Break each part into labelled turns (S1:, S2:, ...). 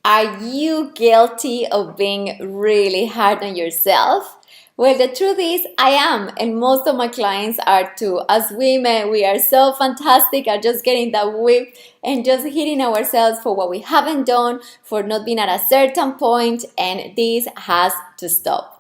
S1: Are you guilty of being really hard on yourself? Well, the truth is, I am, and most of my clients are too. As women, we are so fantastic at just getting that whip and just hitting ourselves for what we haven't done, for not being at a certain point, and this has to stop.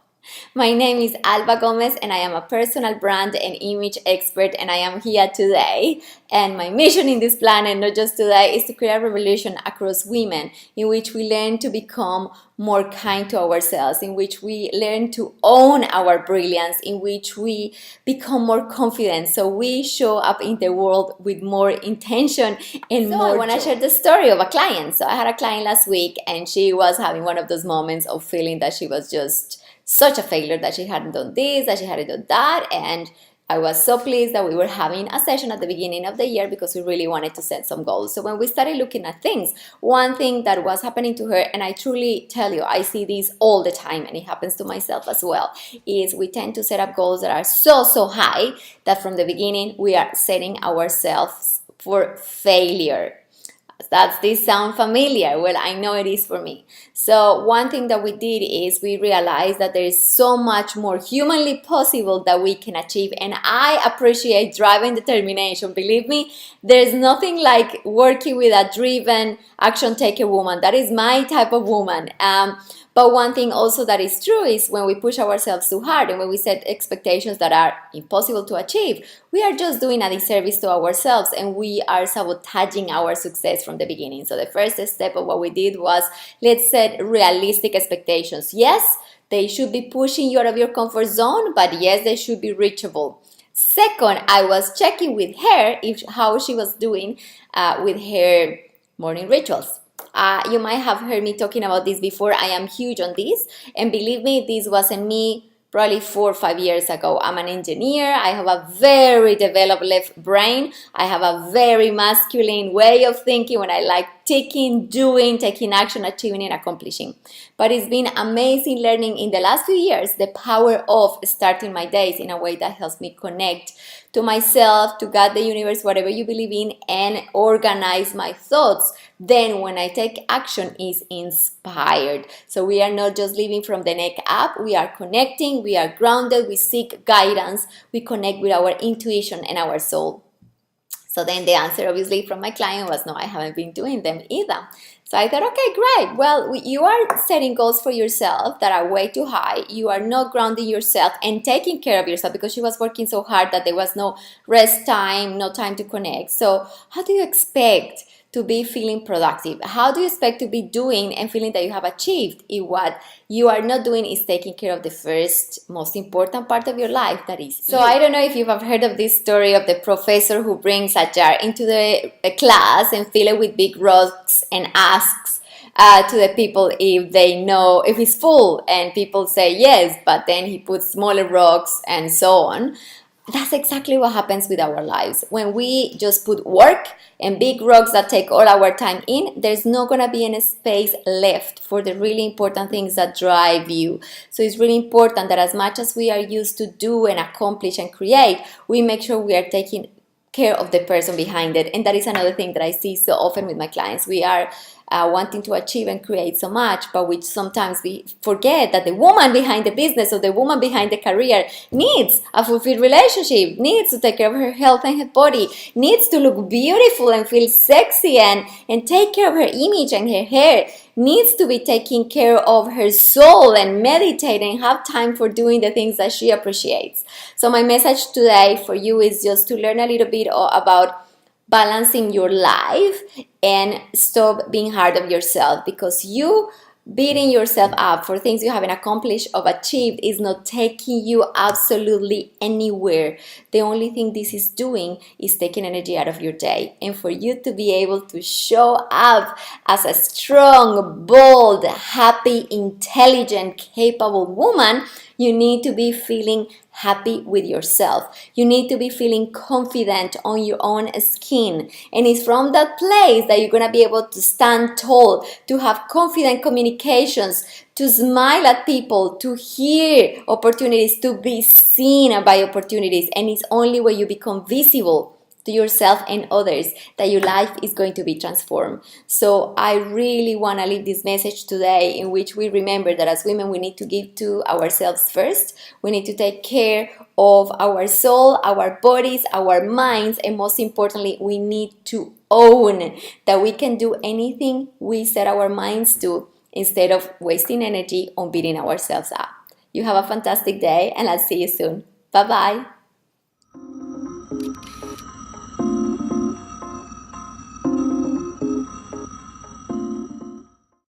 S1: My name is Alba Gomez, and I am a personal brand and image expert, and I am here today. And my mission in this planet, not just today, is to create a revolution across women in which we learn to become more kind to ourselves, in which we learn to own our brilliance, in which we become more confident, so we show up in the world with more intention and more joy. I want to share the story of a client. So I had a client last week, and she was having one of those moments of feeling that she was just such a failure, that she hadn't done this, that she hadn't done that, and I was so pleased that we were having a session at the beginning of the year because we really wanted to set some goals. So when we started looking at things, one thing that was happening to her, and I truly tell you, I see this all the time, and it happens to myself as well, is we tend to set up goals that are so high that from the beginning we are setting ourselves for failure. Does this sound familiar? Well, I know it is for me. So one thing that we did is we realized that there is so much more humanly possible that we can achieve. And I appreciate drive and determination. Believe me, there's nothing like working with a driven, action-taker woman. That is my type of woman. But one thing also that is true is when we push ourselves too hard and when we set expectations that are impossible to achieve, we are just doing a disservice to ourselves and we are sabotaging our success from the beginning. So the first step of what we did was, let's set realistic expectations. Yes, they should be pushing you out of your comfort zone, but yes, they should be reachable. Second, I was checking with her how she was doing with her morning rituals. You might have heard me talking about this before. I am huge on this, and believe me, this wasn't me probably 4 or 5 years ago. I'm an engineer. I have a very developed left brain. I have a very masculine way of thinking when I like taking, doing, taking action, achieving, and accomplishing. But it's been amazing learning in the last few years the power of starting my days in a way that helps me connect to myself, to God, the universe, whatever you believe in, and organize my thoughts. Then when I take action is inspired. So we are not just living from the neck up, we are connecting, we are grounded, we seek guidance, we connect with our intuition and our soul. So then the answer obviously from my client was, no, I haven't been doing them either. So I thought, okay, great. Well, you are setting goals for yourself that are way too high. You are not grounding yourself and taking care of yourself because she was working so hard that there was no rest time, no time to connect. So how do you expect to be feeling productive? How do you expect to be doing and feeling that you have achieved if what you are not doing is taking care of the first most important part of your life, that is you? So I don't know if you have heard of this story of the professor who brings a jar into the class and fill it with big rocks and asks to the people if they know if it's full, and people say yes, but then he puts smaller rocks and so on. That's exactly what happens with our lives. When we just put work and big rocks that take all our time in, there's not going to be any space left for the really important things that drive you. So it's really important that as much as we are used to do and accomplish and create, we make sure we are taking care of the person behind it. And that is another thing that I see so often with my clients. We are wanting to achieve and create so much, but we sometimes we forget that the woman behind the business or the woman behind the career needs a fulfilled relationship, needs to take care of her health and her body, needs to look beautiful and feel sexy and take care of her image and her hair, needs to be taking care of her soul and meditate and have time for doing the things that she appreciates. So my message today for you is just to learn a little bit about balancing your life and stop being hard on yourself, because you beating yourself up for things you haven't accomplished or achieved is not taking you absolutely anywhere. The only thing this is doing is taking energy out of your day. And for you to be able to show up as a strong, bold, happy, intelligent, capable woman, you need to be feeling happy with yourself. You need to be feeling confident on your own skin. And it's from that place that you're going to be able to stand tall, to have confident communications, to smile at people, to hear opportunities, to be seen by opportunities. And it's only when you become visible to yourself and others, that your life is going to be transformed. So I really want to leave this message today, in which we remember that as women we need to give to ourselves first. We need to take care of our soul, our bodies, our minds, and most importantly, we need to own that we can do anything we set our minds to, instead of wasting energy on beating ourselves up. You have a fantastic day, and I'll see you soon. Bye bye.